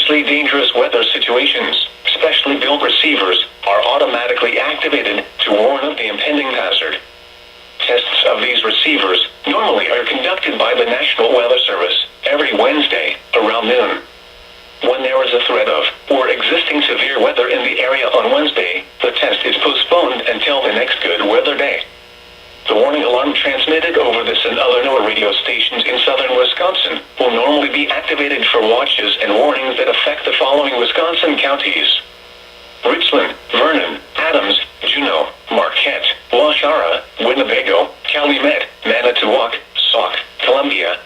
especially dangerous weather situations, specially built receivers are automatically activated to warn of the impending hazard. Tests of these receivers normally are conducted by the National Weather Service every Wednesday around noon. When there is a threat of or existing severe weather in the area on Wednesday, the test is postponed until the next good weather day. The warning alarm transmitted over this and other NOAA radio stations in southern Wisconsin will normally be activated for watches and warnings that affect the following Wisconsin counties: Richland, Vernon, Adams, Juneau, Marquette, Waushara, Winnebago, Calumet, Manitowoc, Sauk, Columbia,